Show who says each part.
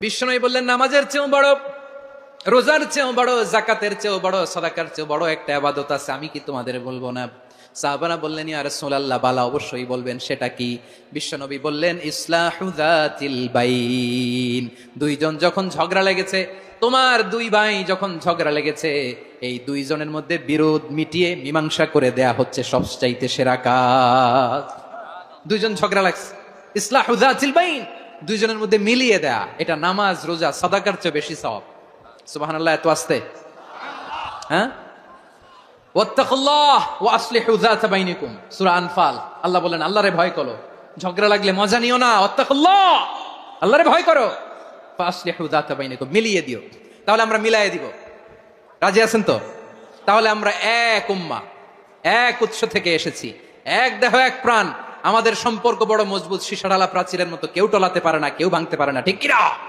Speaker 1: বিশ্বনবী বললেন, নামাজের চেয়েও বড়, রোজার চেয়েও বড়, জাকাতের চেয়েও বড়, সাদাকার চেয়েও বড় একটা ইবাদত আছে, আমি কি তোমাদের বলবো না? সাহাবারা বললেন, ইয়া রাসূলুল্লাহ, বালা, অবশ্যই বলবেন, সেটা কি? বিশ্বনবী বললেন, ইসলাহু যাতিল বাইন। দুইজন যখন ঝগড়া লেগেছে, তোমার দুই ভাই যখন ঝগড়া লেগেছে, এই দুইজনের মধ্যে বিরোধ মিটিয়ে মীমাংসা করে দেয়া হচ্ছে সবচাইতে সেরা কাজ। দুইজন ঝগড়া লাগছে, ইসলাহু যাতিল বাইন, দুইজনের মধ্যে মিলিয়ে দেয়া, এটা নামাজ, রোজা, সাদাকার চেয়ে বেশি সওয়াব। সুবহানাল্লাহ, এত আস্তে, হ্যাঁ? ওয়াত্তাকুল্লাহ ওয়া আসলিহু যাতা বাইনিকুম, সূরা আনফাল। আল্লাহ বলেন, আল্লাহরে ভয় করো, ঝগড়া লাগলে মজা নিও না। ওয়াত্তাকুল্লাহ, আল্লাহরে ভয় করো, ফাসলিহু যাতা বাইনিকুম, মিলিয়ে দিও। তাহলে আমরা মিলায়ে দিব, রাজি আছেন তো? তাহলে আমরা এক উম্মাহ, এক উৎস থেকে এসেছি, এক দেহ, এক প্রাণ। আমাদের সম্পর্ক বড় মজবুত, সীসাঢালা প্রাচীরের মতো, কেউ টলাতে পারে না, কেউ ভাঙতে পারে না, ঠিক কিনা?